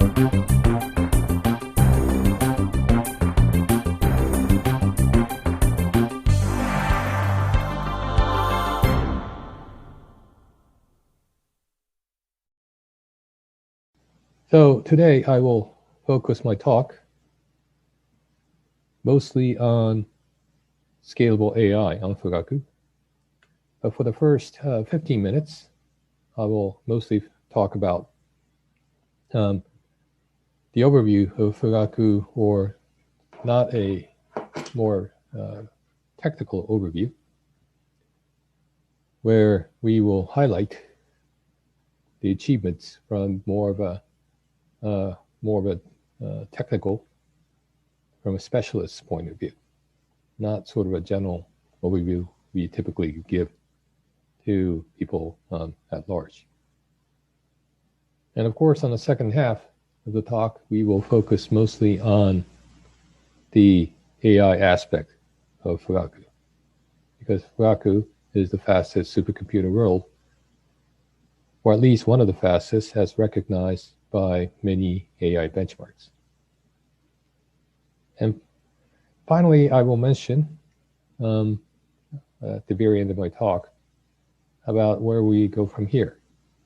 So today I will focus my talk mostly on scalable AI on Fugaku. But for the first 15 minutes, I will mostly talk about the overview of Fugaku, or not a more technical overview, where we will highlight the achievements from more of a technical, from a specialist's point of view, not sort of a general overview we typically give to people at large. And of course, on the second half of the talk, we will focus mostly on the AI aspect of Fugaku, because Fugaku is the fastest supercomputer world, or at least one of the fastest, as recognized by many AI benchmarks. And finally, I will mention at the very end of my talk about where we go from here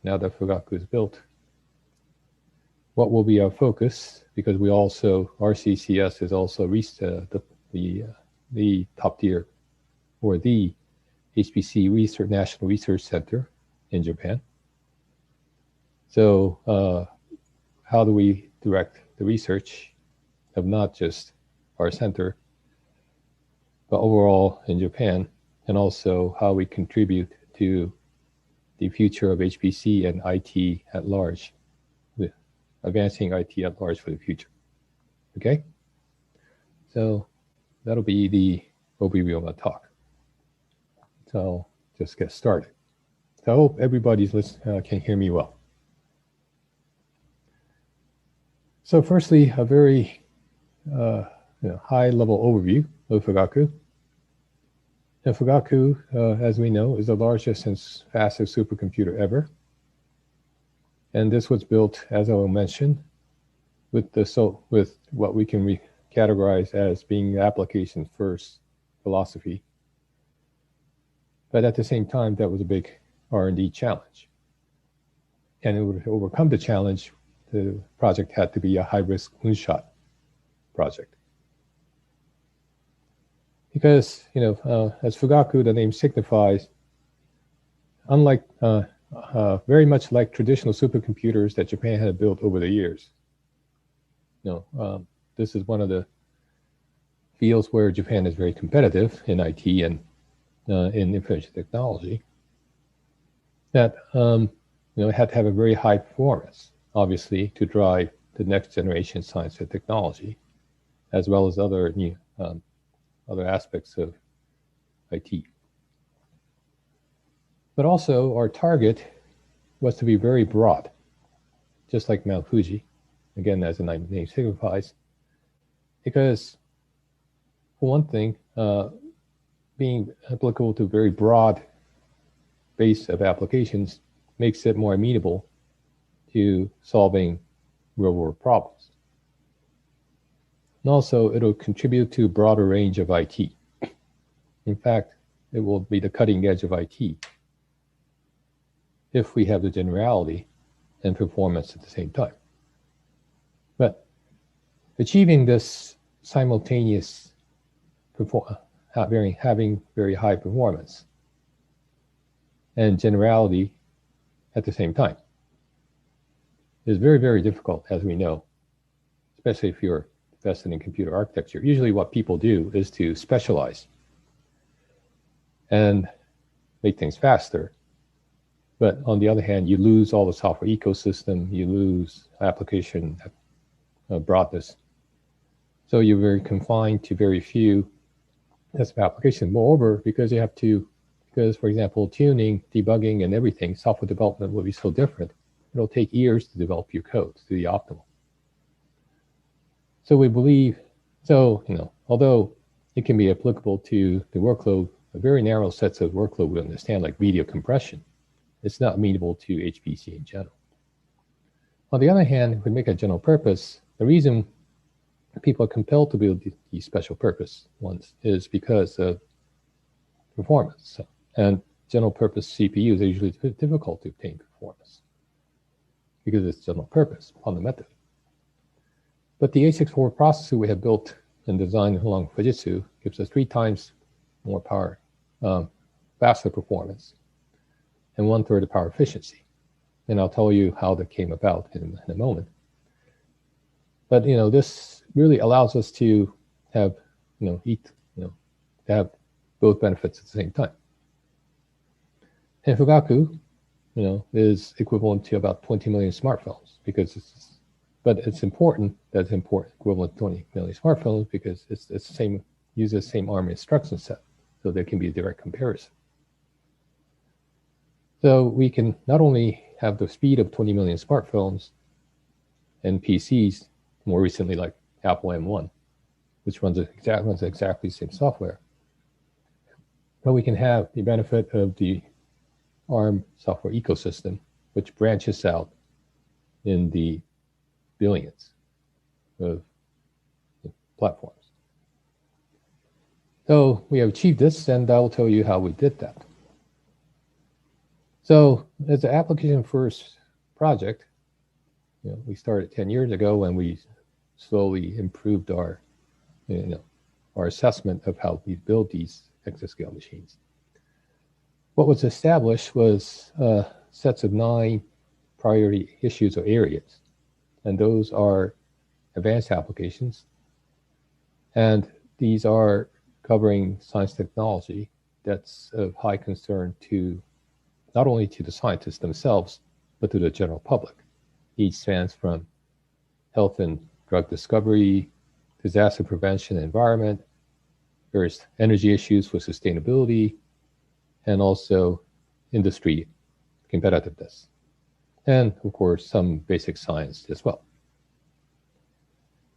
now that Fugaku is built. What will be our focus, because we also, RCCS is also the top tier, or the HPC Research National Research Center in Japan. So how do we direct the research of not just our center, but overall in Japan, and also how we contribute to the future of HPC and IT at large, with advancing IT at large for the future. Okay? So that'll be the overview of my talk. So just get started. So I hope everybody's can hear me well. So firstly, a very high-level overview of Fugaku. And Fugaku, as we know, is the largest and fastest supercomputer ever. And this was built, as I will mention, with what we can categorize as being application first philosophy. But at the same time, that was a big R&D challenge. And in order to overcome the challenge, the project had to be a high-risk moonshot project. Because, as Fugaku, the name signifies, unlike, very much like traditional supercomputers that Japan had built over the years. This is one of the fields where Japan is very competitive in IT and in information technology. That, it had to have a very high performance, obviously, to drive the next generation science and technology, as well as other new other aspects of IT. But also, our target was to be very broad, just like Mount Fuji, again, as the name signifies, because, for one thing, being applicable to a very broad base of applications makes it more amenable to solving real-world problems. And also, it'll contribute to a broader range of IT. In fact, it will be the cutting edge of IT if we have the generality and performance at the same time. But achieving this simultaneous having very high performance and generality at the same time is very, very difficult, as we know, especially if you're invested in computer architecture. Usually what people do is to specialize and make things faster. But on the other hand, you lose all the software ecosystem, you lose application broadness. So you're very confined to very few types of applications. Moreover, because, for example, tuning, debugging, and everything, software development will be so different, it'll take years to develop your code to the optimal. So we believe, although it can be applicable to the workload, a very narrow sets of workload we understand, like video compression, it's not amenable to HPC in general. On the other hand, if we make a general purpose, the reason people are compelled to build these special purpose ones is because of performance. And general purpose CPUs are usually difficult to obtain performance because it's general purpose fundamentally. But the A64 processor we have built and designed along Fujitsu gives us 3 times more power, faster performance, and 1/3 the power efficiency. And I'll tell you how that came about in a moment. But this really allows us to have to have both benefits at the same time. And Fugaku, is equivalent to about 20 million smartphones but it's important that it's equivalent to 20 million smartphones because it's the same, uses the same ARM instruction set, so there can be a direct comparison. So we can not only have the speed of 20 million smartphones and PCs, more recently like Apple M1, which runs exactly the same software, but we can have the benefit of the ARM software ecosystem, which branches out in the billions of platforms. So we have achieved this, and I will tell you how we did that. So as an application first project, we started 10 years ago, and we slowly improved our assessment of how we build these exascale machines. What was established was sets of 9 priority issues or areas, and those are advanced applications. And these are covering science technology that's of high concern to not only to the scientists themselves, but to the general public. Each spans from health and drug discovery, disaster prevention and environment, there's energy issues for sustainability, and also industry competitiveness. And of course, some basic science as well.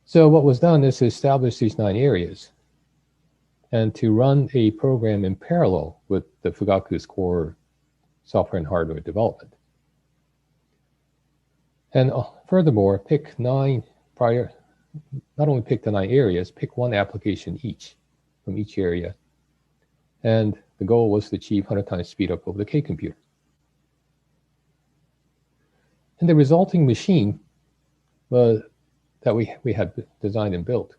So what was done is to establish these 9 areas and to run a program in parallel with the Fugaku's core software and hardware development. And furthermore, not only pick the 9 areas, pick 1 application each from each area. And the goal was to achieve 100 times speed up over the K computer. And the resulting machine that we had designed and built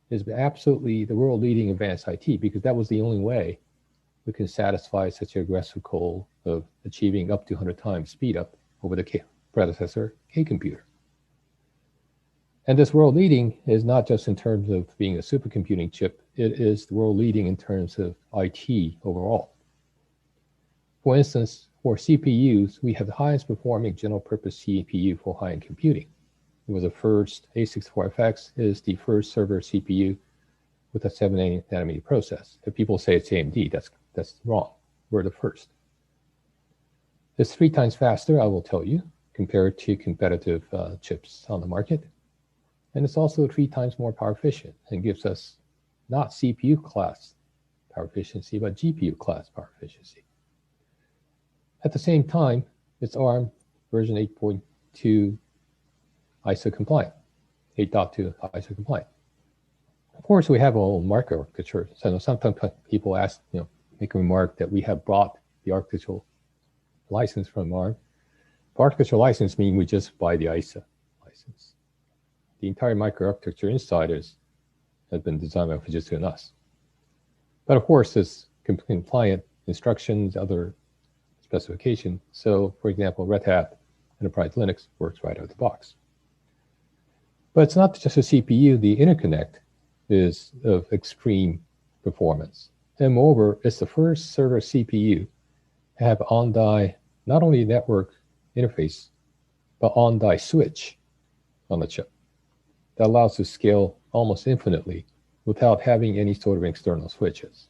is absolutely the world leading advanced IT, because that was the only way we can satisfy such an aggressive goal of achieving up to 100 times speed up over the predecessor K computer. And this world leading is not just in terms of being a supercomputing chip, it is the world leading in terms of IT overall. For instance, for CPUs, we have the highest performing general purpose CPU for high-end computing. It was the first, A64FX is the first server CPU with a 7 nanometer process. If people say it's AMD, that's wrong. We're the first. It's 3 times faster, I will tell you, compared to competitive chips on the market. And it's also 3 times more power efficient and gives us not CPU class power efficiency, but GPU class power efficiency. At the same time, it's ARM version 8.2 ISO compliant, 8.2 ISO compliant. Of course, we have a whole microarchitecture. So sometimes people ask, make a remark that we have brought the architectural license from ARM. The architectural license means we just buy the ISA license. The entire microarchitecture inside has been designed by Fujitsu and us. But of course, there's compliant instructions, other specification. So for example, Red Hat Enterprise Linux works right out of the box. But it's not just a CPU, the interconnect is of extreme performance. And moreover, it's the first server CPU to have on-die, not only network interface, but on-die switch on the chip that allows to scale almost infinitely without having any sort of external switches.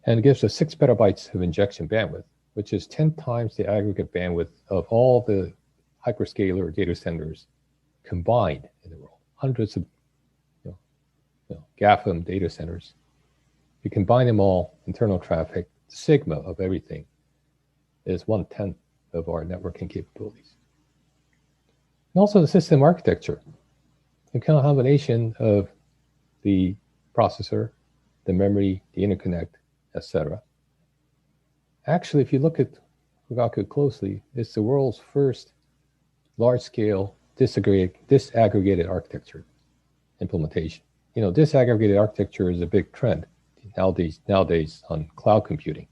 And it gives us 6 petabytes of injection bandwidth, which is 10 times the aggregate bandwidth of all the hyperscaler data centers combined in the world. Hundreds of GAFAM data centers. You combine them all, internal traffic, sigma of everything is 1/10 of our networking capabilities. And also the system architecture, the combination of the processor, the memory, the interconnect, etc. Actually, if you look at Fugaku closely, it's the world's first large-scale disaggregated architecture implementation. Disaggregated architecture is a big trend nowadays on cloud computing.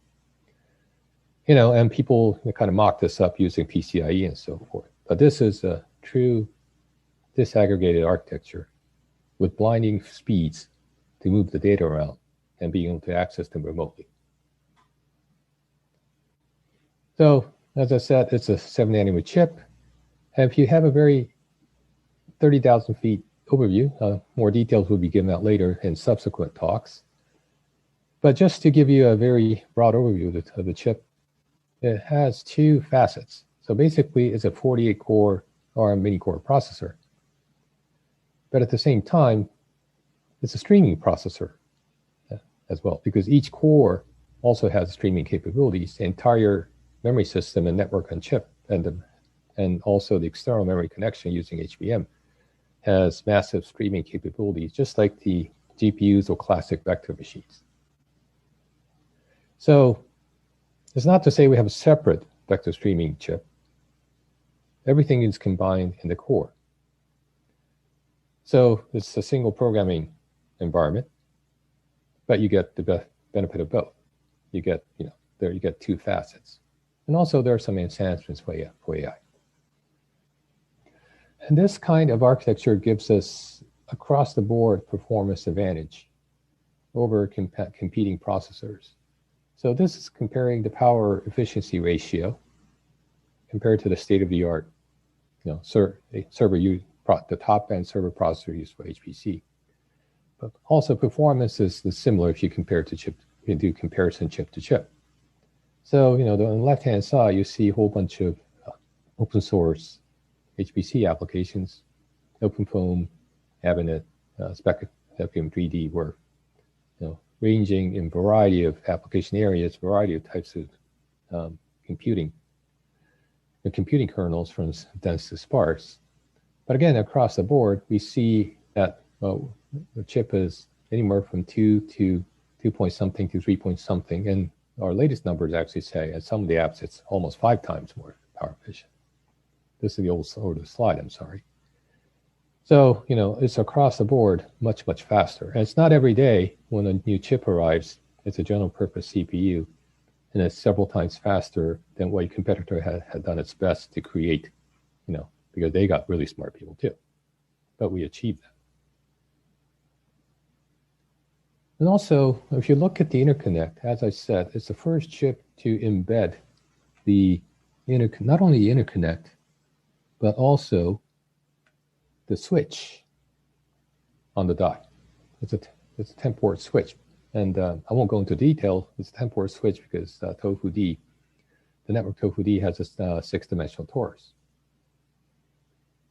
And people kind of mock this up using PCIe and so forth. But this is a true disaggregated architecture with blinding speeds to move the data around and being able to access them remotely. So, as I said, it's a 7-nanometer chip. And if you have a very 30,000 feet overview, more details will be given out later in subsequent talks. But just to give you a very broad overview of the chip, it has two facets. So basically, it's a 48-core ARM mini-core processor. But at the same time, it's a streaming processor as well, because each core also has streaming capabilities. The entire memory system and network on chip, and also the external memory connection using HBM has massive streaming capabilities, just like the GPUs or classic vector machines. So it's not to say we have a separate vector streaming chip. Everything is combined in the core. So it's a single programming environment, but you get the benefit of both. You get, you get two facets. And also there are some enhancements for AI. And this kind of architecture gives us across the board performance advantage over competing processors. So this is comparing the power efficiency ratio compared to the state-of-the-art, the top-end server processor used for HPC. But also performance is similar if you compare to chip, you do comparison chip to chip. So, on the left-hand side, you see a whole bunch of open source HPC applications, OpenFOAM, Abinet, Spectrum 3D, where, ranging in variety of application areas, variety of types of computing kernels from dense to sparse. But again, across the board, we see that the chip is anywhere from 2 to 2 point something to 3 point something. And our latest numbers actually say, at some of the apps, it's almost 5 times more power efficient. This is the older slide, I'm sorry. So, it's across the board much, much faster. And it's not every day when a new chip arrives, it's a general purpose CPU, and it's several times faster than what your competitor had done its best to create, because they got really smart people too. But we achieved that. And also, if you look at the interconnect, as I said, it's the first chip to embed not only the interconnect, but also the switch on the die. It's a 10-port switch. And I won't go into detail. It's a 10-port switch because the network TofuD has a 6-dimensional torus.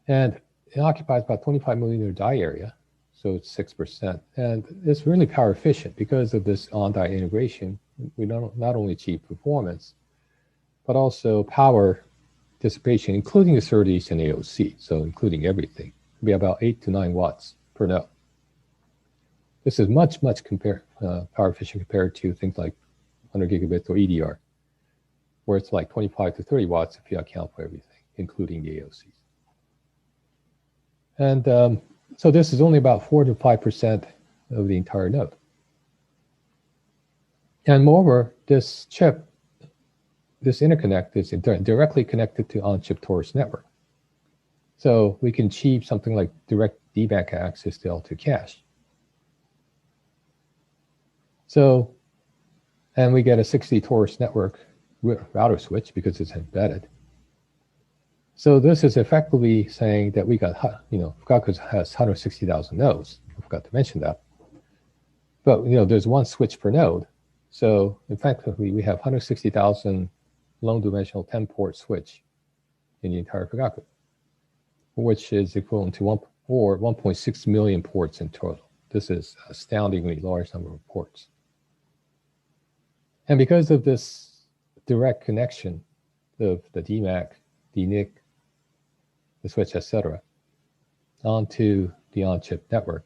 And it occupies about 25 millimeter die area, so it's 6%. And it's really power efficient because of this on-die integration. We not only achieve performance, but also power dissipation, including the SerDes and AOC, so including everything. It'll be about 8 to 9 watts per node. This is much power efficient compared to things like 100 gigabits or EDR, where it's like 25 to 30 watts if you account for everything, including the AOCs. And so this is only about 4 to 5% of the entire node. And moreover, this chip, this interconnect is directly connected to on-chip torus network. So we can achieve something like direct DMAC access to L2 cache. So, and we get a 60 torus network router switch because it's embedded. So this is effectively saying that we got, Fugaku has 160,000 nodes. I forgot to mention that. But, there's one switch per node. So effectively, we have 160,000 long-dimensional 10-port switch in the entire Fugaku, which is equivalent to 1.6 million ports in total. This is an astoundingly large number of ports. And because of this direct connection of the DMAC, DNIC, the switch, etc., onto the on-chip network,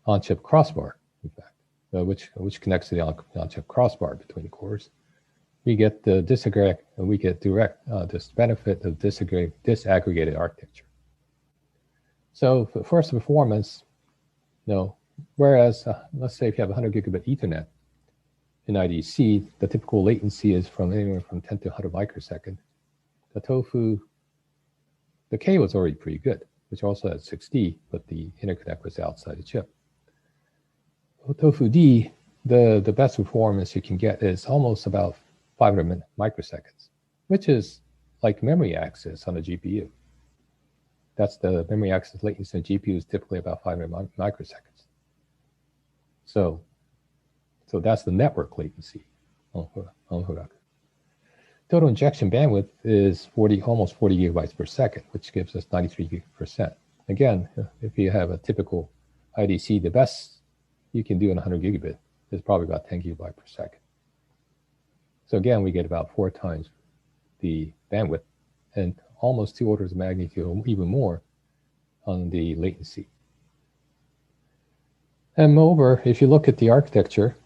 on-chip crossbar, in fact, which connects to the on-chip crossbar between the cores. We get the this benefit of disaggregated architecture. So for performance, whereas let's say if you have 100 gigabit Ethernet in IDC, the typical latency is from anywhere from 10 to 100 microsecond. The K was already pretty good, which also had 6D, but the interconnect was outside the chip. Tofu D, the best performance you can get is almost about 500 microseconds, which is like memory access on a GPU. That's the memory access latency on GPU is typically about 500 microseconds. So that's the network latency on Fugaku. Total injection bandwidth is almost 40 gigabytes per second, which gives us 93%. Again, if you have a typical IDC, the best you can do in 100 gigabit is probably about 10 gigabytes per second. So again, we get about 4 times the bandwidth and almost 2 orders of magnitude or even more on the latency. And moreover, if you look at the architecture,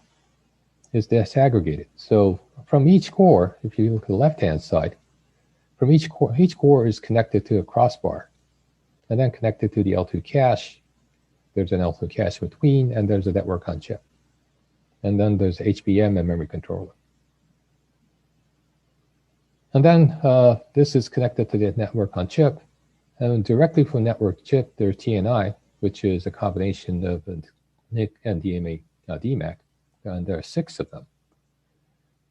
it's disaggregated. So from each core, if you look at the left-hand side, from each core is connected to a crossbar and then connected to the L2 cache. There's an L2 cache between, and there's a network on chip. And then there's HBM and memory controller. And then this is connected to the network on chip. And directly from network chip, there's TNI, which is a combination of NIC and DMAC, and there are 6 of them.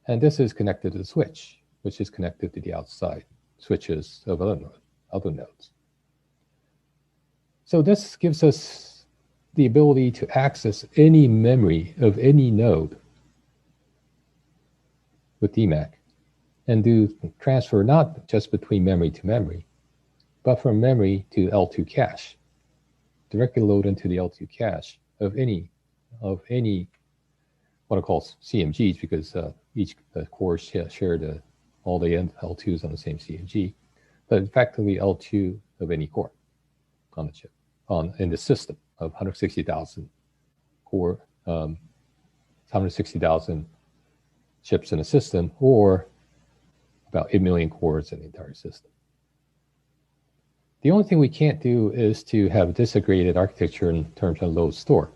And this is connected to the switch, which is connected to the outside switches of other nodes. So this gives us the ability to access any memory of any node with DMAC and do transfer not just between memory to memory, but from memory to L2 cache, directly load into the L2 cache of any what I call CMGs, because each core shared all the L2s on the same CMG, but effectively L2 of any core on the chip, in the system of 160,000 core, 160,000 chips in a system, or about 8 million cores in the entire system. The only thing we can't do is to have a disaggregated architecture in terms of load store.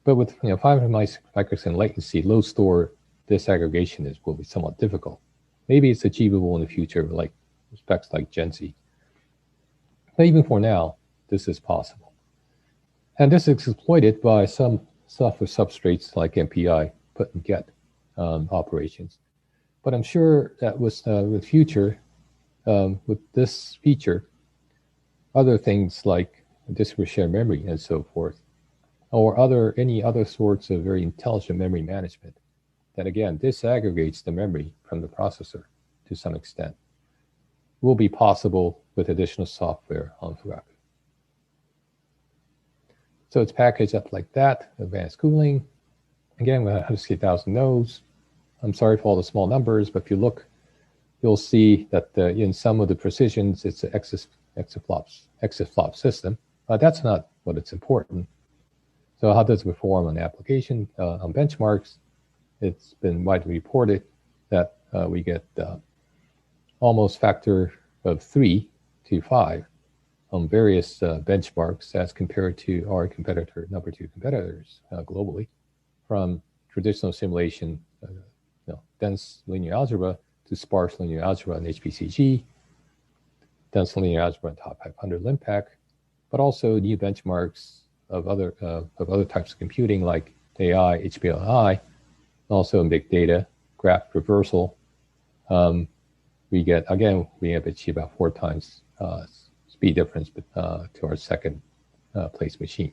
But with 500 microsecond latency, load store disaggregation will be somewhat difficult. Maybe it's achievable in the future, like specs like Gen Z. But even for now, this is possible. And this is exploited by some software substrates like MPI, put and get operations. But I'm sure that with future, with this feature, other things like disk shared memory and so forth, or any other sorts of very intelligent memory management that, again, disaggregates the memory from the processor to some extent, will be possible with additional software on Fugaku. So it's packaged up like that, advanced cooling. Again, we have 160,000 nodes. I'm sorry for all the small numbers, but if you look, you'll see that in some of the precisions, it's an exaflop system. That's not what it's important. So how does it perform on the application? On benchmarks, it's been widely reported that we get almost factor of 3 to 5 on various benchmarks as compared to our number 2 competitors globally, from traditional simulation, dense linear algebra to sparse linear algebra in HPC-G, dense linear algebra in top 500 LIMPAC, but also new benchmarks of other types of computing like AI, HPC-AI, also in big data, graph reversal. We have achieved about 4 times speed difference to our second place machine.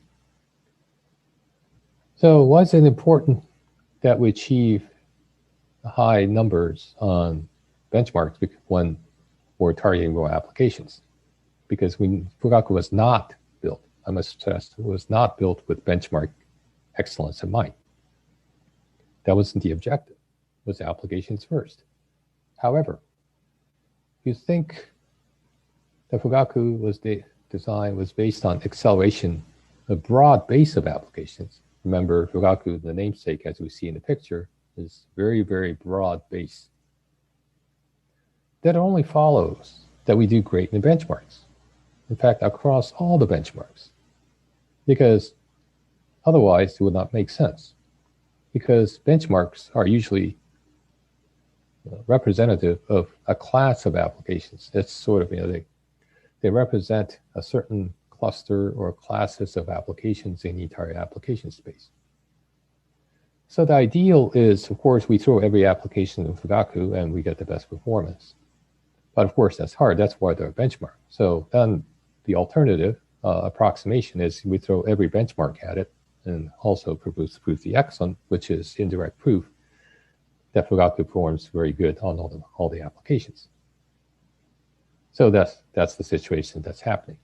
So why is it important that we achieve high numbers on benchmarks when we're targeting raw applications? Because Fugaku was not built, I must stress, was not built with benchmark excellence in mind. That wasn't the objective. It was applications first. However, if you think The Fugaku design was based on acceleration, a broad base of applications. Remember, Fugaku, the namesake, as we see in the picture, is very, very broad base. That only follows that we do great in the benchmarks. In fact, across all the benchmarks, because otherwise it would not make sense. Because benchmarks are usually representative of a class of applications. It's sort of, they represent a certain cluster or classes of applications in the entire application space. So the ideal is, of course, we throw every application in Fugaku and we get the best performance. But of course, that's hard. That's why they're a benchmark. So then the alternative approximation is we throw every benchmark at it and also produce proof the excellent, which is indirect proof that Fugaku performs very good on all the applications. So that's the situation that's happening.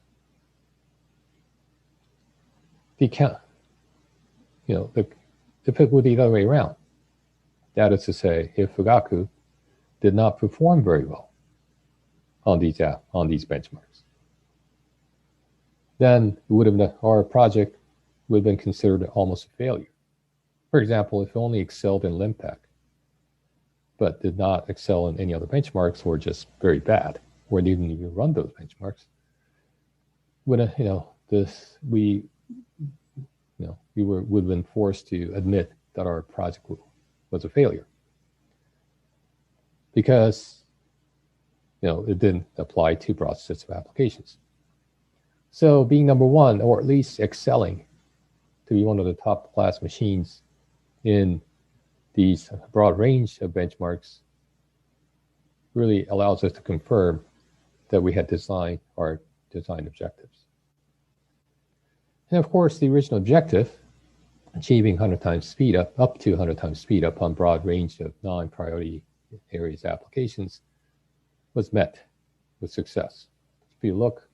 If it were the other way around, that is to say, if Fugaku did not perform very well on these benchmarks, then our project would have been considered almost a failure. For example, if it only excelled in LIMPAC, but did not excel in any other benchmarks, or just very bad, or didn't even run those benchmarks, would have been forced to admit that our project was a failure because it didn't apply to broad sets of applications. So being number one, or at least excelling to be one of the top class machines in these broad range of benchmarks, really allows us to confirm that we had designed our design objectives. And of course, the original objective, achieving 100 times speed up to 100 times speed up on broad range of non-priority areas applications, was met with success. If you look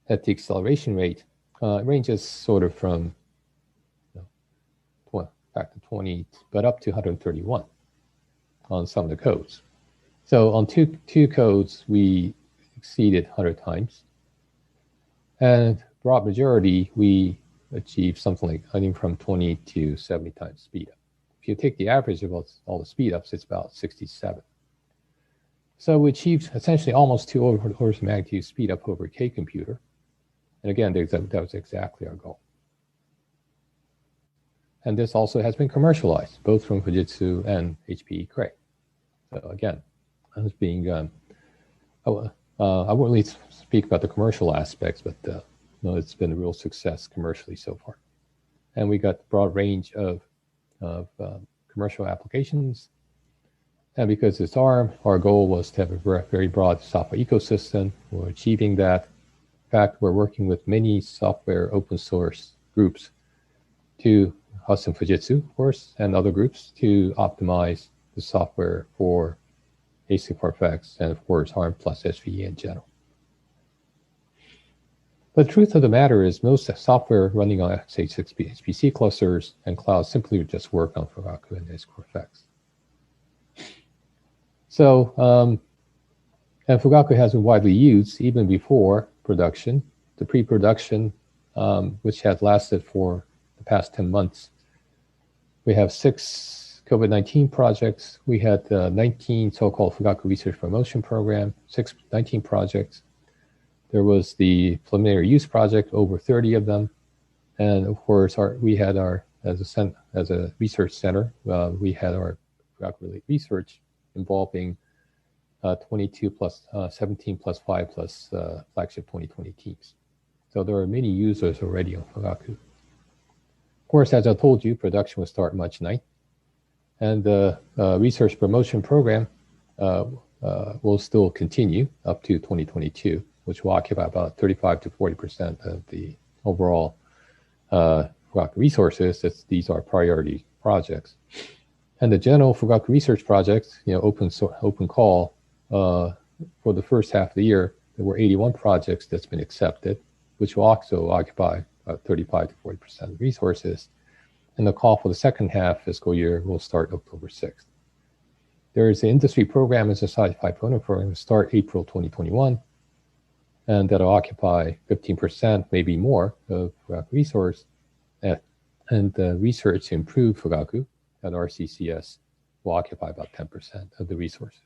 at the acceleration rate, it ranges sort of from back to 20, but up to 131 on some of the codes. So on two codes, we exceeded 100 times. And broad majority, we achieved something like, I think, from 20 to 70 times speed up. If you take the average of all the speed ups, it's about 67. So we achieved essentially almost 2 orders of magnitude speed up over K computer. And again, that was exactly our goal. And this also has been commercialized, both from Fujitsu and HPE Cray. So again, I was being, I won't really speak about the commercial aspects, but it's been a real success commercially so far. And we got a broad range of commercial applications. And because it's ARM, our goal was to have a very broad software ecosystem. We're achieving that. In fact, we're working with many software open source groups, to us and Fujitsu, of course, and other groups, to optimize the software for ASIC for effects and, of course, ARM plus SVE in general. But the truth of the matter is most software running on x86 HPC clusters and cloud simply just work on Fugaku and ASIC for effects. So, and Fugaku has been widely used even before production. The pre-production, which had lasted for the past 10 months. We have 6 COVID-19 projects. We had 19 so-called Fugaku Research Promotion Program, 19 projects. There was the preliminary use project, over 30 of them. And of course, we had as a research center, we had our Fugaku research involving 22 plus 17 plus 5 plus flagship 2020 teams. So there are many users already on Fugaku. Of course, as I told you, production will start March 9th. And the research promotion program will still continue up to 2022, which will occupy about 35 to 40% of the overall Fugaku resources. These are priority projects. And the general Fugaku research projects, open call for the first half of the year, there were 81 projects that's been accepted, which will also occupy 35 to 40% of resources. And the call for the second half fiscal year will start October 6th. There is an industry program as a Sci-Fi Program to start April 2021. and that'll occupy 15%, maybe more, of Fugaku resource. And the research to improve Fugaku at RCCS will occupy about 10% of the resources.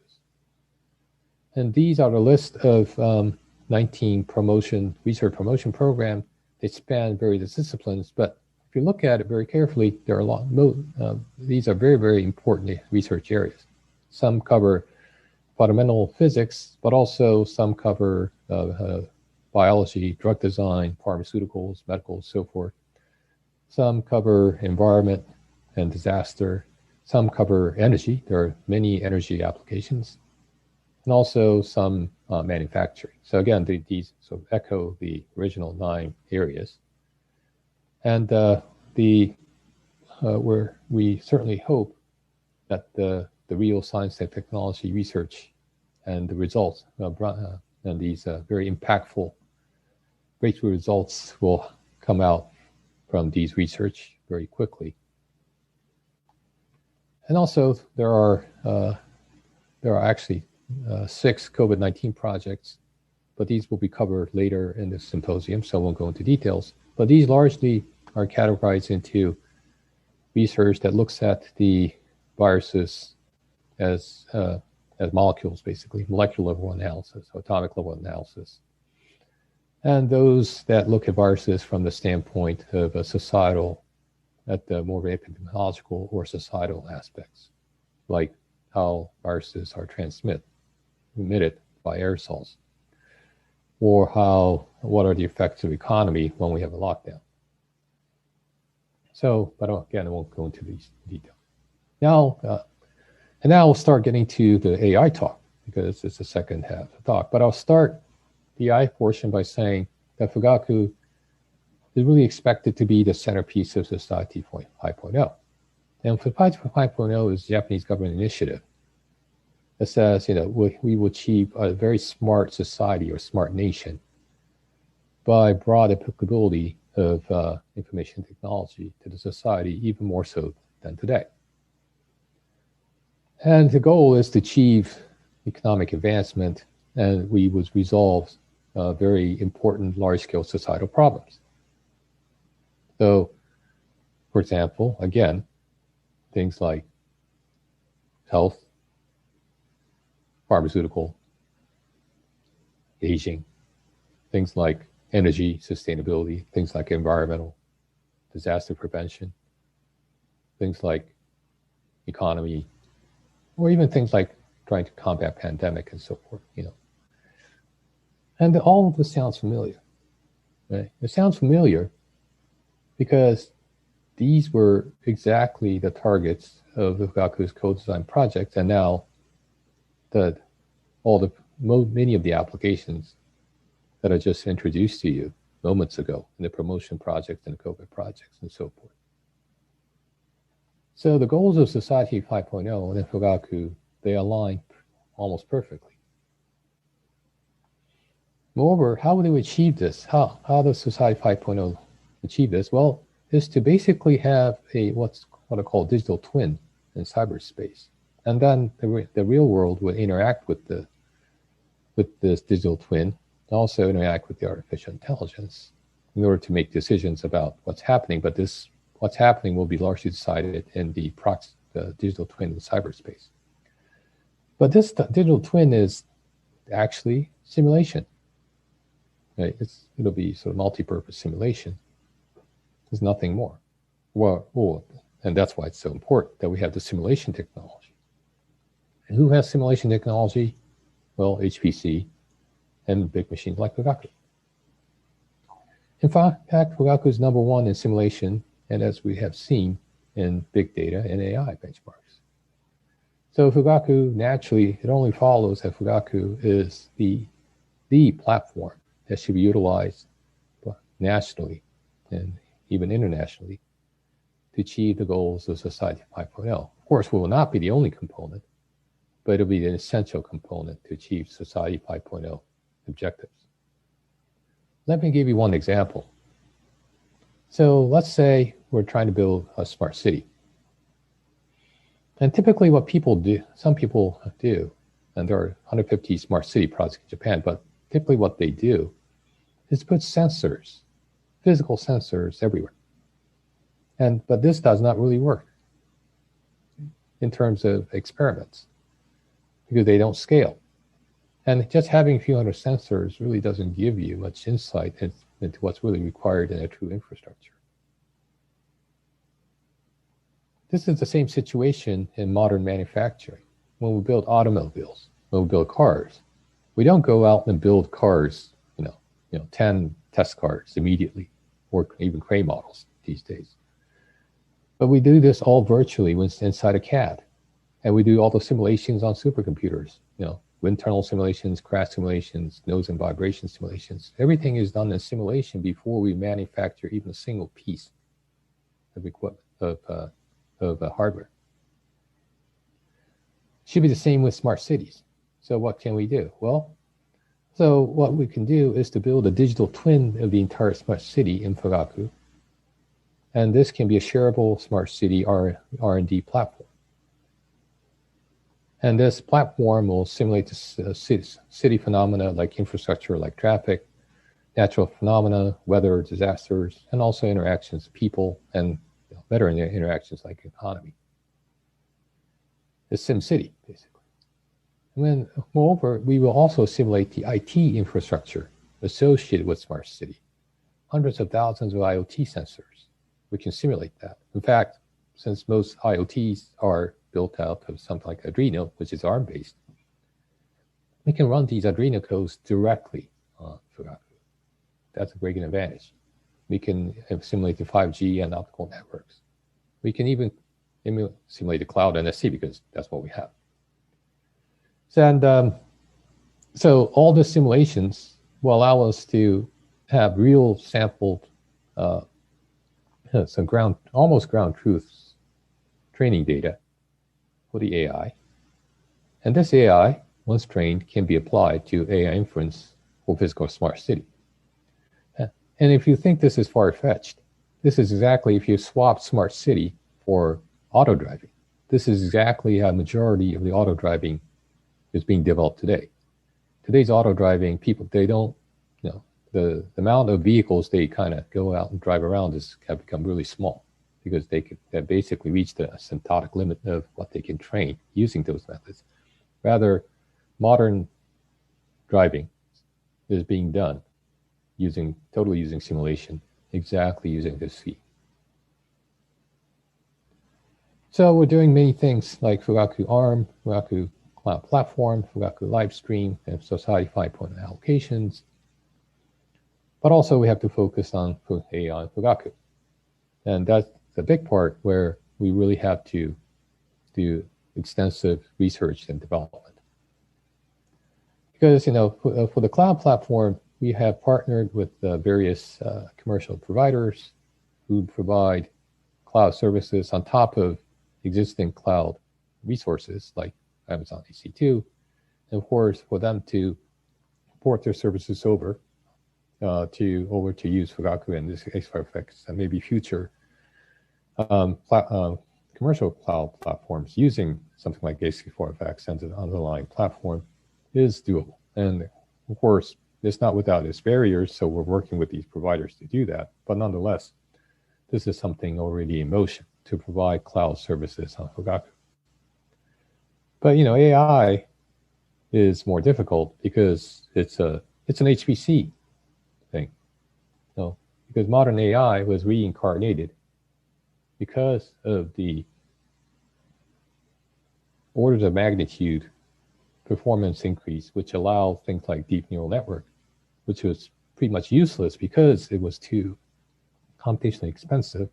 And these are the list of 19 research promotion program. They span various disciplines, but if you look at it very carefully, there are a lot. These are very, very important research areas. Some cover fundamental physics, but also some cover biology, drug design, pharmaceuticals, medical, so forth. Some cover environment and disaster. Some cover energy. There are many energy applications. And also some manufacturing. So again, these sort of echo the original 9 areas. And where we certainly hope that the real science and technology research and the results and these very impactful breakthrough results will come out from these research very quickly. And also there are actually 6 COVID-19 projects, but these will be covered later in the symposium, so I won't go into details. But these largely are categorized into research that looks at the viruses as molecules, basically, molecular level analysis, atomic level analysis. And those that look at viruses from the standpoint of a societal, at the more epidemiological or societal aspects, like how viruses are emitted by aerosols, or what are the effects of the economy when we have a lockdown. So, but again, I won't go into these details. Now, and now we'll start getting to the AI talk, because it's the second half of the talk. But I'll start the AI portion by saying that Fugaku is really expected to be the centerpiece of Society 5.0. And Society 5.0 is a Japanese government initiative that says, we will achieve a very smart society or smart nation by broad applicability of information technology to the society, even more so than today. And the goal is to achieve economic advancement, and we would resolve very important large-scale societal problems. So, for example, again, things like health, pharmaceutical, aging, things like energy sustainability, things like environmental disaster prevention, things like economy, or even things like trying to combat pandemic and so forth, And all of this sounds familiar, right? It sounds familiar because these were exactly the targets of Fugaku's co-design project, and now many of the applications that I just introduced to you moments ago in the promotion project and the COVID projects and so forth. So the goals of Society 5.0 and Fugaku, they align almost perfectly. Moreover, how would they achieve this? How does Society 5.0 achieve this? Well, is to basically have what I call digital twin in cyberspace. And then the real world would interact with this digital twin, also interact with the artificial intelligence in order to make decisions about what's happening. But what's happening will be largely decided in the digital twin in cyberspace. But this digital twin is actually simulation. Right? It'll be sort of multi-purpose simulation. There's nothing more. And that's why it's so important that we have the simulation technology. And who has simulation technology? Well, HPC and big machines like Fugaku. In fact, Fugaku is number 1 in simulation, and as we have seen in big data and AI benchmarks. So Fugaku, naturally, it only follows that Fugaku is the platform that should be utilized nationally and even internationally to achieve the goals of Society 5.0. Of course, we will not be the only component, but it'll be an essential component to achieve Society 5.0 objectives. Let me give you one example. So let's say we're trying to build a smart city. And typically what some people do, and there are 150 smart city projects in Japan, but typically what they do is put sensors, physical sensors everywhere. But this does not really work in terms of experiments because they don't scale. And just having a few hundred sensors really doesn't give you much insight into what's really required in a true infrastructure. This is the same situation in modern manufacturing. When we build automobiles, when we build cars, we don't go out and build cars, 10 test cars immediately, or even crane models these days. But we do this all virtually when it's inside a CAD. And we do all the simulations on supercomputers, wind tunnel simulations, crash simulations, noise and vibration simulations. Everything is done in simulation before we manufacture even a single piece of equipment, of hardware. Should be the same with smart cities. So what can we do? Well, so what we can do is to build a digital twin of the entire smart city in Fugaku. And this can be a shareable smart city R&D platform. And this platform will simulate the city phenomena like infrastructure, like traffic, natural phenomena, weather, disasters, and also interactions, people, and better interactions like economy. It's SimCity, basically. And then, moreover, we will also simulate the IT infrastructure associated with smart city. Hundreds of thousands of IoT sensors. We can simulate that. In fact, since most IoTs are built out of something like Arduino, which is ARM-based, we can run these Arduino codes directly on Fugaku. That's a great advantage. We can simulate the 5G and optical networks. We can even simulate the cloud NSC because that's what we have. So all the simulations will allow us to have real sampled, some almost ground truths training data for the AI. And this AI, once trained, can be applied to AI inference for physical smart city. And if you think this is far-fetched, this is exactly if you swap smart city for auto driving. This is exactly how majority of the auto driving is being developed today. Today's auto driving, people, they don't, the amount of vehicles they kind of go out and drive around have become really small because they basically reached the asymptotic limit of what they can train using those methods. Rather, modern driving is being done totally using simulation, exactly using this fee. So we're doing many things like Fugaku ARM, Fugaku Cloud Platform, Fugaku Livestream, and Society 5.0 applications. But also we have to focus on AI and Fugaku. And that's the big part where we really have to do extensive research and development. Because, for the cloud platform, we have partnered with various commercial providers who provide cloud services on top of existing cloud resources like Amazon EC2, and of course for them to port their services over to use Fugaku and this X5X and maybe future commercial cloud platforms using something like X4FX and the underlying platform is doable. And of course, it's not without its barriers, so we're working with these providers to do that. But nonetheless, this is something already in motion to provide cloud services on Fugaku. But AI is more difficult because it's an HPC thing. Because modern AI was reincarnated because of the orders of magnitude performance increase, which allow things like deep neural network, which was pretty much useless because it was too computationally expensive,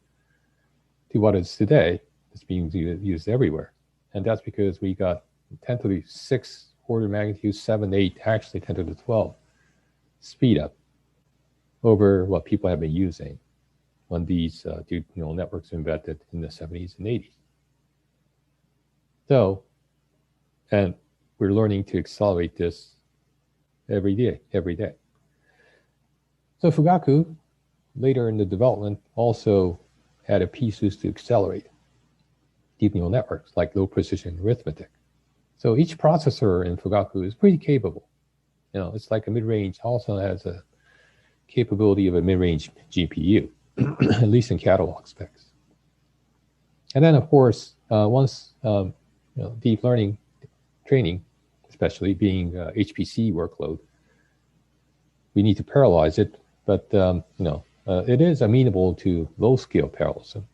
to what is today. It's being used everywhere. And that's because we got 10 to the 6 order of magnitude, 7, 8, actually 10 to the 12 speed up over what people have been using when these deep neural networks were invented in the 70s and 80s. So, and we're learning to accelerate this every day. So Fugaku, later in the development, also added pieces to accelerate deep neural networks like low precision arithmetic. So each processor in Fugaku is pretty capable. it's like a mid-range, also has a capability of a mid-range GPU, at least in catalog specs. And then, of course, once deep learning training, especially being HPC workload, we need to parallelize it. But it is amenable to low-scale parallelism.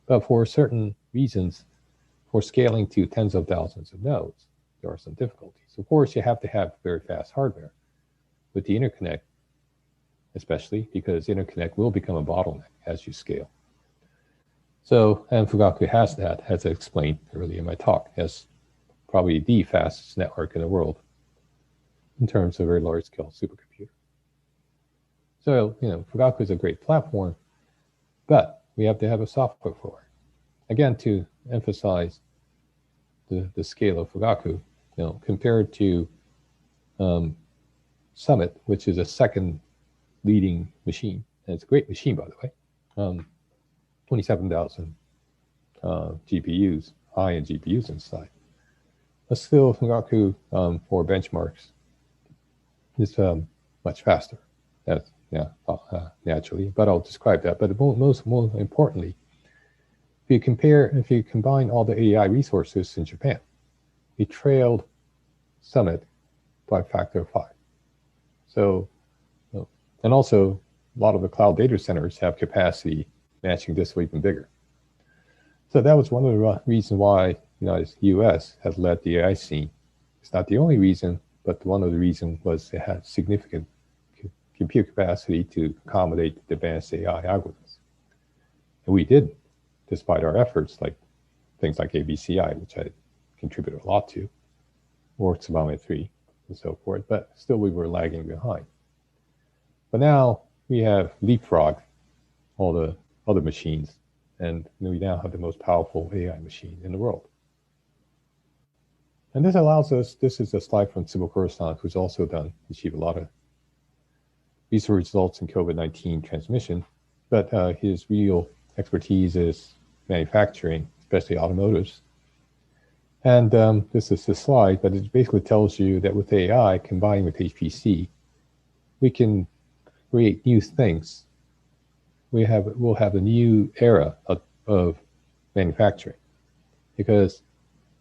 But for certain reasons, for scaling to tens of thousands of nodes, there are some difficulties. Of course, you have to have very fast hardware with the interconnect, especially because interconnect will become a bottleneck as you scale. So, and Fugaku has that, as I explained earlier in my talk, as probably the fastest network in the world in terms of very large-scale supercomputer. So, Fugaku is a great platform, but we have to have a software for it. Again, to emphasize the scale of Fugaku, compared to Summit, which is a second leading machine, and it's a great machine, by the way, 27,000 GPUs, high-end GPUs inside. But still, Fugaku, for benchmarks, is much faster. That's naturally, but I'll describe that. But most importantly, if you combine all the AI resources in Japan, we trailed Summit by a factor of 5. So, and also a lot of the cloud data centers have capacity matching this or even bigger. So that was one of the reasons why US has led the AI scene. It's not the only reason, but one of the reasons was it had significant compute capacity to accommodate the advanced AI algorithms. And we did, despite our efforts, like things like HPC-AI, which I contributed a lot to, or Tsubame 3, and so forth, but still we were lagging behind. But now we have leapfrogged all the other machines, and we now have the most powerful AI machine in the world. And this allows us, this is a slide from Sybil Kurosan, who's also achieved a lot of research results in COVID-19 transmission, but his real expertise is manufacturing, especially automotives. And this is the slide, but it basically tells you that with AI combined with HPC, we can create new things. We'll have a new era of manufacturing, because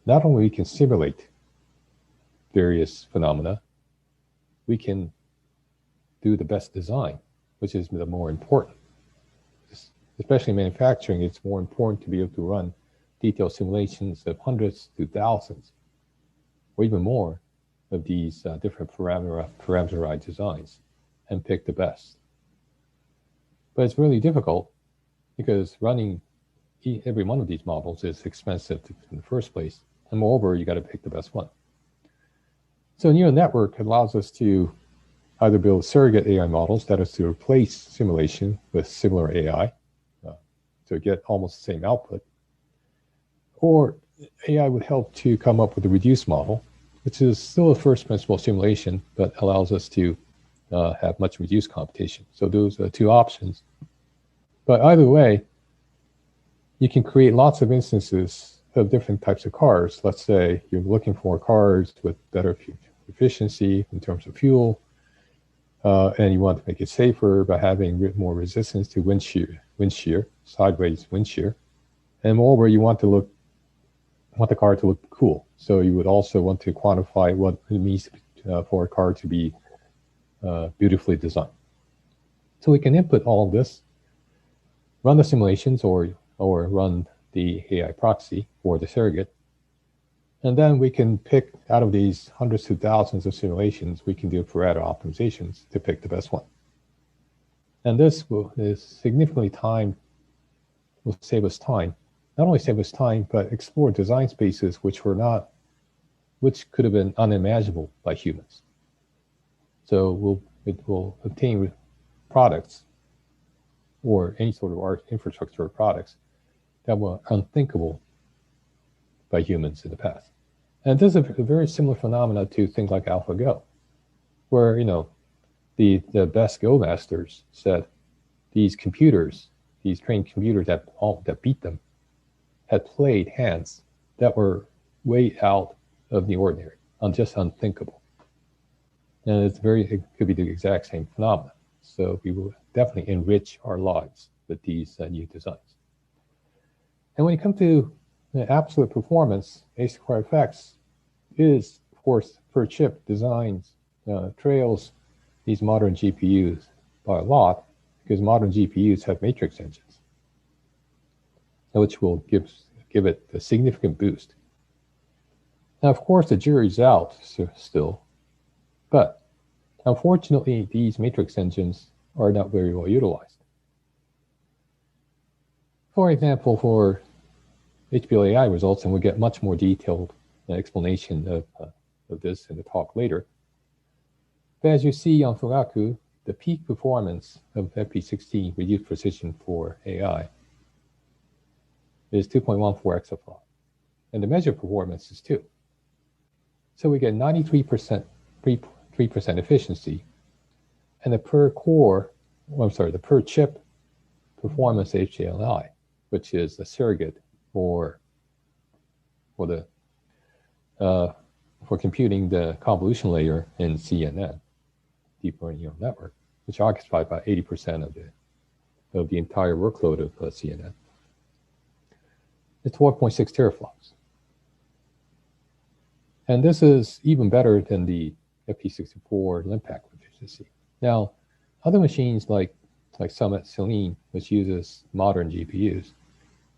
not only we can simulate various phenomena, we can do the best design, which is the more important. Especially in manufacturing, it's more important to be able to run detailed simulations of hundreds to thousands, or even more, of these different parameterized designs and pick the best. But it's really difficult because running every one of these models is expensive in the first place, and moreover, you got to pick the best one. So a neural network allows us to either build surrogate AI models, that is to replace simulation with similar AI to get almost the same output, or AI would help to come up with a reduced model, which is still a first principle simulation, but allows us to have much reduced computation. So those are two options. But either way, you can create lots of instances of different types of cars. Let's say you're looking for cars with better efficiency in terms of fuel, and you want to make it safer by having more resistance to wind shear, sideways wind shear. And moreover, you want the car to look cool. So you would also want to quantify what it means for a car to be beautifully designed. So we can input all of this, run the simulations or run the AI proxy or the surrogate, and then we can pick out of these hundreds to thousands of simulations, we can do parameter optimizations to pick the best one. And this is significantly will save us time. Not only save us time, but explore design spaces which could have been unimaginable by humans. So it will obtain products or any sort of art infrastructure or products that were unthinkable by humans in the past. And this is a very similar phenomena to things like AlphaGo, where the best Go masters said these trained computers that beat them, had played hands that were way out of the ordinary, just unthinkable. And it could be the exact same phenomenon. So we will definitely enrich our lives with these new designs. And when you come to the absolute performance, A2FX is, of course, per chip designs trails these modern GPUs by a lot, because modern GPUs have matrix engines, which will give it a significant boost. Now, of course, the jury's out still, but unfortunately, these matrix engines are not very well utilized. For example, for HPC-AI results, and we'll get much more detailed explanation of this in the talk later. But as you see on Fugaku, the peak performance of FP16 reduced precision for AI is 2.14 exaflop, and the measured performance is 2. So we get 93% 3% efficiency, and the per chip performance HPC-AI, which is a surrogate for computing the convolution layer in CNN, deep learning neural network, which occupies about 80% of the entire workload of CNN. It's 4.6 teraflops. And this is even better than the FP64 LIMPAC efficiency. Now, other machines like Summit Selene, which uses modern GPUs,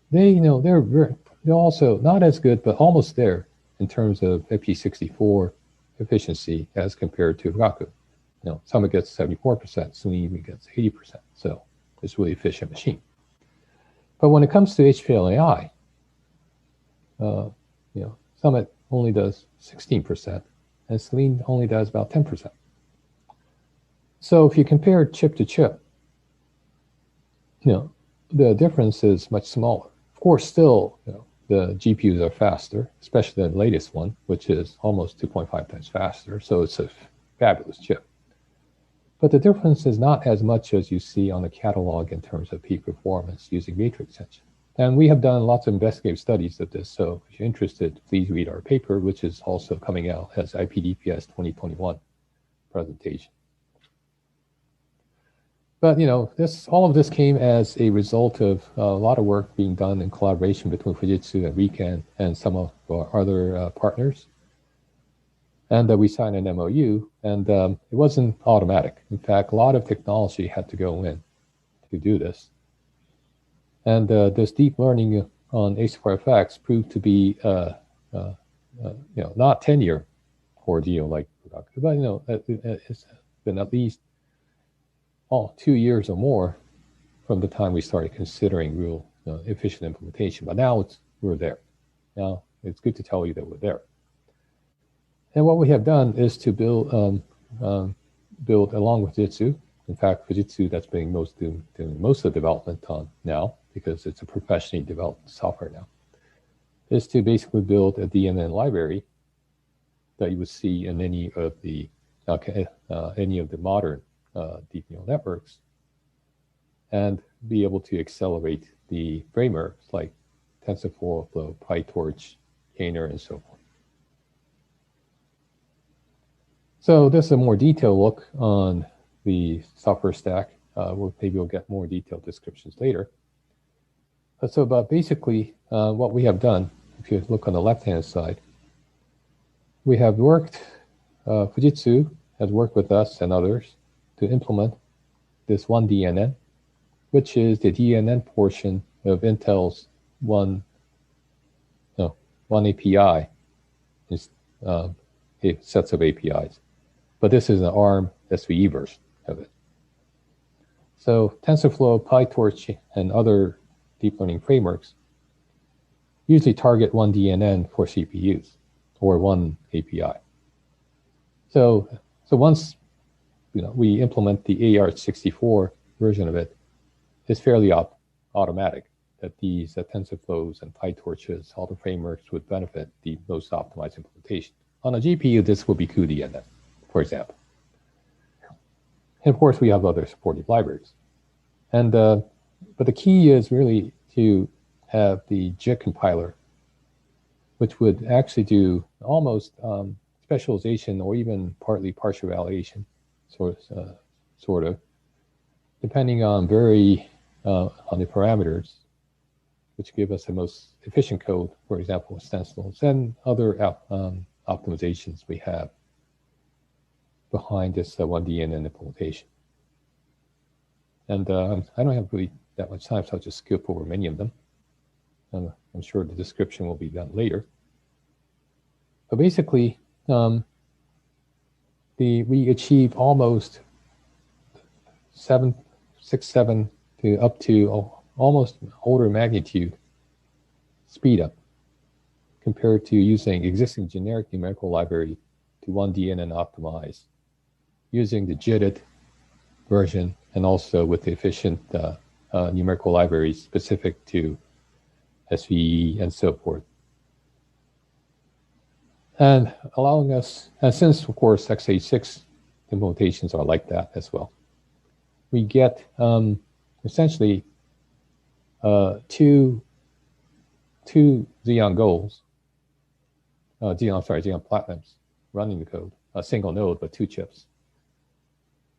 they're also not as good, but almost there in terms of FP64 efficiency as compared to Fugaku. Summit gets 74%, Selene gets 80%. So it's a really efficient machine. But when it comes to HPC-AI, Summit only does 16%, and Selene only does about 10%. So if you compare chip to chip, the difference is much smaller. Of course, still, the GPUs are faster, especially the latest one, which is almost 2.5 times faster. So it's a fabulous chip. But the difference is not as much as you see on the catalog in terms of peak performance using matrix engine. And we have done lots of investigative studies of this. So if you're interested, please read our paper, which is also coming out as IPDPS 2021 presentation. But all of this came as a result of a lot of work being done in collaboration between Fujitsu and RIKEN and some of our other partners. And we signed an MOU, and it wasn't automatic. In fact, a lot of technology had to go in to do this. And this deep learning on A2FX proved to be not 10-year ordeal like Fugaku, but it's been at least 2 years or more from the time we started considering real efficient implementation. But now we're there. Now it's good to tell you that we're there. And what we have done is to build along with Fujitsu. In fact, Fujitsu that's doing most of the development on now, because it's a professionally developed software now, is to basically build a DNN library that you would see in any of the modern deep neural networks, and be able to accelerate the frameworks like TensorFlow, PyTorch, Canner, and so forth. So this is a more detailed look on the software stack. Maybe we'll get more detailed descriptions later. But basically, what we have done, if you look on the left-hand side, we have Fujitsu has worked with us and others to implement this one DNN, which is the DNN portion of Intel's one API, sets of APIs. But this is an ARM SVE version of it. So TensorFlow, PyTorch, and other deep learning frameworks usually target one DNN for CPUs or one API. So once we implement the AR64 version of it, it's fairly automatic that these TensorFlows and PyTorches, all the frameworks would benefit the most optimized implementation. On a GPU, this will be cuDNN, for example. And of course, we have other supported libraries. And but the key is really to have the JIT compiler, which would actually do almost, specialization or even partly partial validation, sort of, depending on on the parameters, which give us the most efficient code, for example, stencils and other optimizations we have behind this 1DNN implementation. And I don't have really that much time, so I'll just skip over many of them. I'm sure the description will be done later. But basically, we achieve almost 6, 7 to up to almost order of magnitude speed up compared to using existing generic numerical library to 1DNN optimize using the JITted version and also with the efficient numerical libraries specific to SVE and so forth. And allowing us, and since of course x86 implementations are like that as well, we get essentially two Xeon goals, Xeon Platinums running the code, a single node but 2 chips.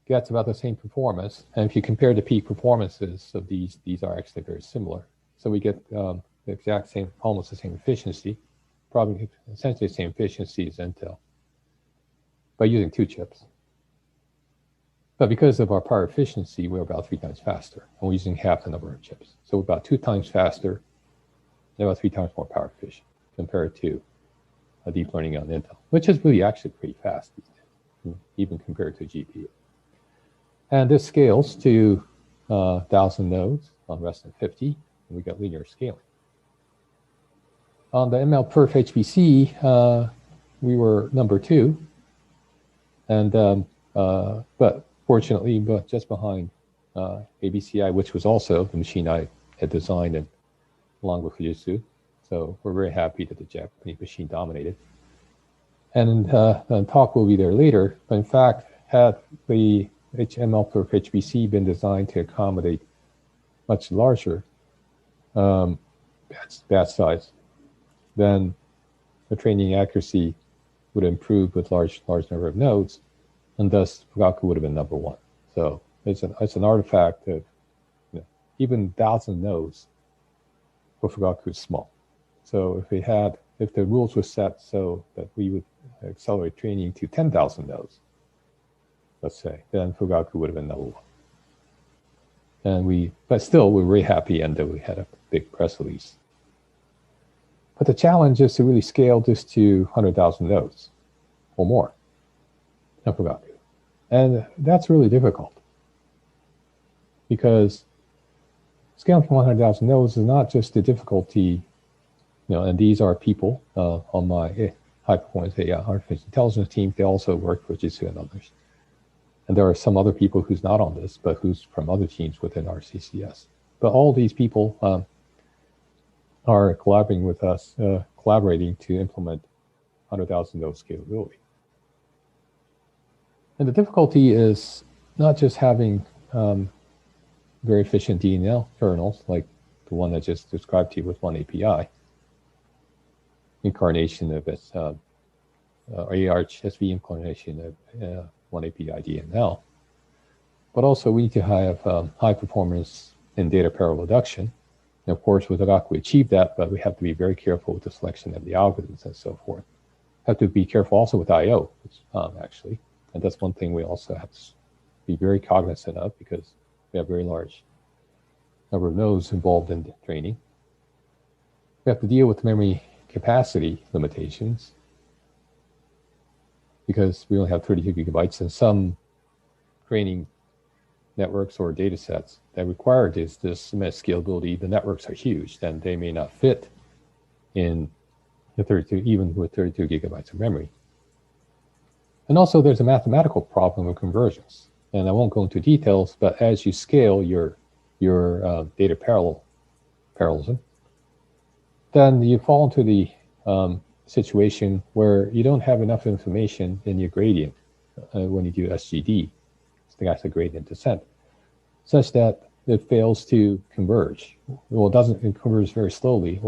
Gets about the same performance, and if you compare the peak performances of these are actually very similar. So we get the exact same, almost the same efficiency, probably essentially the same efficiency as Intel, by using 2 chips. But because of our power efficiency, we're about 3 times faster, and we're using half the number of chips. So we're about 2 times faster, and about 3 times more power efficient compared to a deep learning on Intel, which is really actually pretty fast, even compared to GPU. And this scales to 1,000 nodes on less than 50, and we get linear scaling. On the MLPerf HPC, we were number 2, and but fortunately, just behind HPC-AI, which was also the machine I had designed and along with Fujitsu. So we're very happy that the Japanese machine dominated. And the talk will be there later, but in fact, had the MLPerf HPC been designed to accommodate much larger batch size, then the training accuracy would improve with large number of nodes, and thus Fugaku would have been number 1. So it's an artifact of even 1,000 nodes for Fugaku is small. So if the rules were set so that we would accelerate training to 10,000 nodes, let's say, then Fugaku would have been number 1. And but still, we're very happy, and that we had a big press release. But the challenge is to really scale this to 100,000 nodes or more in Fugaku. And that's really difficult because scaling from 100,000 nodes is not just the difficulty, and these are people on my high-performance AI artificial intelligence team. They also work for Fujitsu and others. And there are some other people who's not on this, but who's from other teams within our CCS. But all these people are collaborating with us, collaborating to implement 100,000 node scalability. And the difficulty is not just having very efficient DNL kernels, like the one I just described to you with one API, incarnation of its ARCH-SV incarnation of one API DNL, but also we need to have high performance in data parallel reduction. And of course, with Fugaku, we achieve that, but we have to be very careful with the selection of the algorithms and so forth. Have to be careful also with I/O, actually, and that's one thing we also have to be very cognizant of because we have a very large number of nodes involved in the training. We have to deal with memory capacity limitations because we only have 32 gigabytes, and some training networks or data sets that require this scalability, the networks are huge, and they may not fit in the 32, even with 32 gigabytes of memory. And also there's a mathematical problem of conversions. And I won't go into details, but as you scale your data parallelism, then you fall into the situation where you don't have enough information in your gradient when you do SGD, that's a gradient descent, such that it fails to converge. Well, it converge very slowly,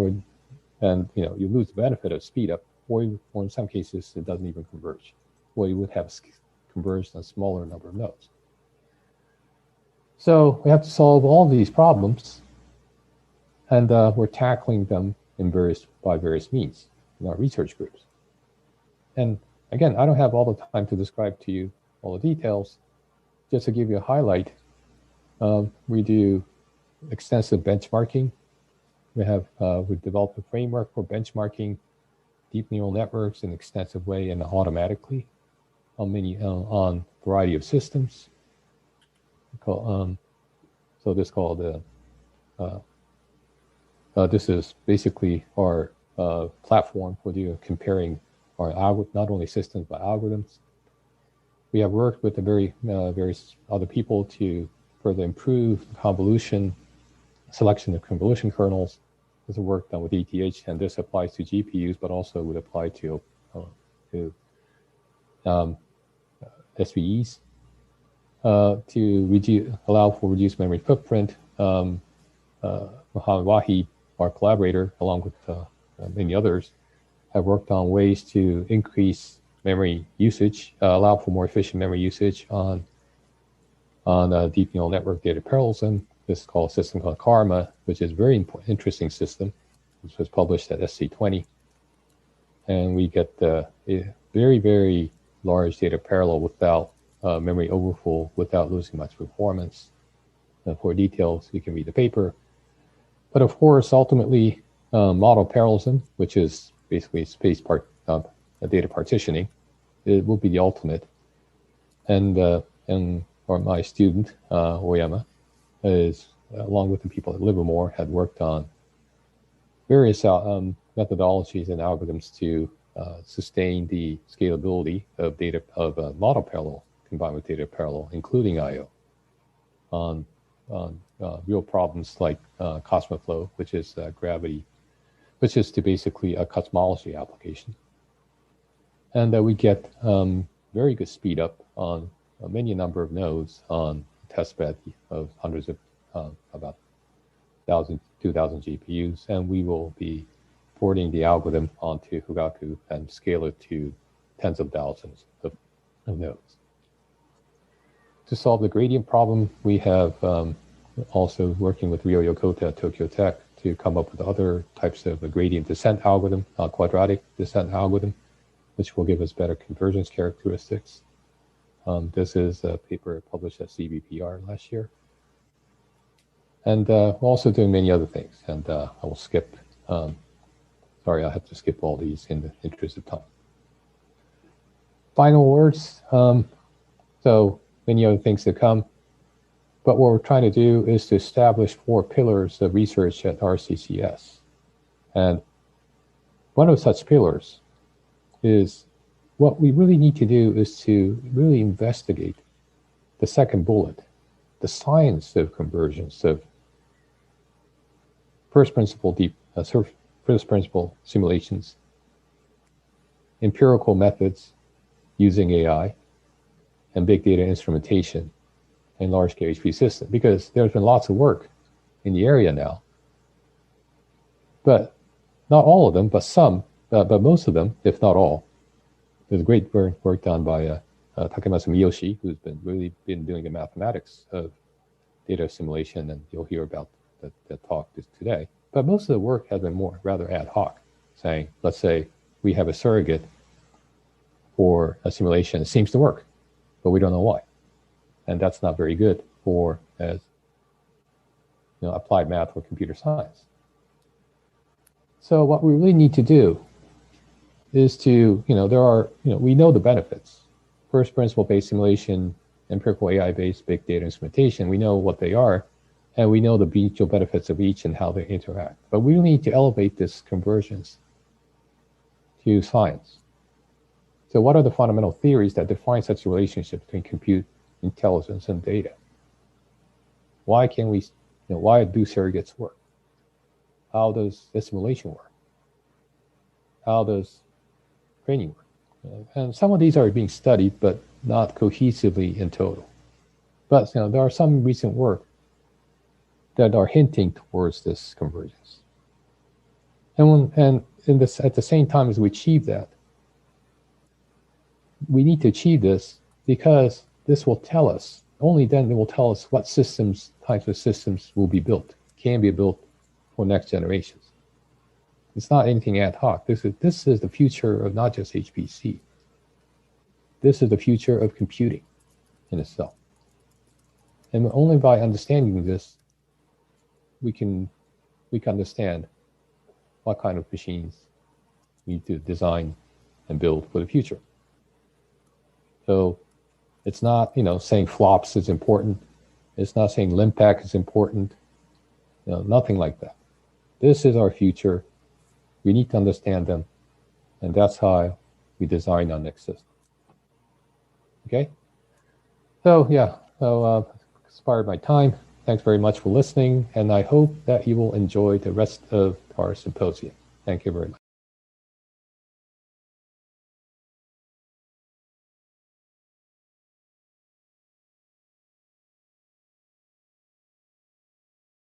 and you lose the benefit of speed up or in some cases, it doesn't even converge. Well, you would have converged on a smaller number of nodes. So we have to solve all these problems, and we're tackling them by various means in our research groups. And again, I don't have all the time to describe to you all the details. Just to give you a highlight, we do extensive benchmarking. We've developed a framework for benchmarking deep neural networks in an extensive way and automatically on a variety of systems. So this is basically our platform for comparing our not only systems but algorithms. We have worked with various other people to further improve convolution, selection of convolution kernels. This is work done with ETH, and this applies to GPUs, but also would apply to SVEs to allow for reduced memory footprint. Mohammed Wahi, our collaborator, along with many others, have worked on ways to increase memory usage, allow for more efficient memory usage on deep neural network data parallelism. This is called a system called Karma, which is a very interesting system. This was published at SC20. And we get a very, very large data parallel without memory overflow, without losing much performance. For details, you can read the paper. But of course, ultimately, model parallelism, which is basically data partitioning, it will be the ultimate. And my student, Oyama, is, along with the people at Livermore, had worked on various methodologies and algorithms to sustain the scalability of model parallel combined with data parallel, including I/O, on real problems like Cosmoflow, which is gravity, which is to basically a cosmology application. And we get very good speed up on many number of nodes on testbed of hundreds of about 1,000, 2,000 GPUs, and we will be porting the algorithm onto Fugaku and scale it to tens of thousands of nodes. To solve the gradient problem, we have also working with Ryo Yokota at Tokyo Tech to come up with other types of a gradient descent algorithm, quadratic descent algorithm, which will give us better convergence characteristics. This is a paper published at CVPR last year. And we're also doing many other things, and I will skip, sorry, I'll have to skip all these in the interest of time. Final words, so many other things to come, but what we're trying to do is to establish 4 pillars of research at RCCS. And one of such pillars is what we really need to do is to really investigate the second bullet, the science of convergence, of first principle simulations, empirical methods using AI, and big data instrumentation and large-scale HPC systems, because there's been lots of work in the area now, but not all of them, but some, but most of them, if not all. There's great work done by Takemasu Miyoshi, who's been doing the mathematics of data assimilation, and you'll hear about that talk today. But most of the work has been rather ad hoc, saying, let's say we have a surrogate for a simulation. It seems to work, but we don't know why. And that's not very good for applied math or computer science. So what we really need to do is to, we know the benefits. First principle-based simulation, empirical AI-based big data instrumentation, we know what they are, and we know the mutual benefits of each and how they interact. But we need to elevate this convergence to science. So what are the fundamental theories that define such a relationship between compute, intelligence, and data? Why can we, why do surrogates work? How does assimilation work? How does training work? And some of these are being studied, but not cohesively in total. But there are some recent work that are hinting towards this convergence. And at the same time as we achieve that, we need to achieve this because this will tell us, only then it will tell us what systems, types of systems will be built, can be built for next generations. It's not anything ad hoc. This is the future of not just HPC. This is the future of computing in itself. And only by understanding this, we can understand what kind of machines we need to design and build for the future. So it's not, saying flops is important. It's not saying LIMPAC is important. Nothing like that. This is our future. We need to understand them. And that's how we design our next system. Okay? So yeah, expired my time. Thanks very much for listening. And I hope that you will enjoy the rest of our symposium. Thank you very much.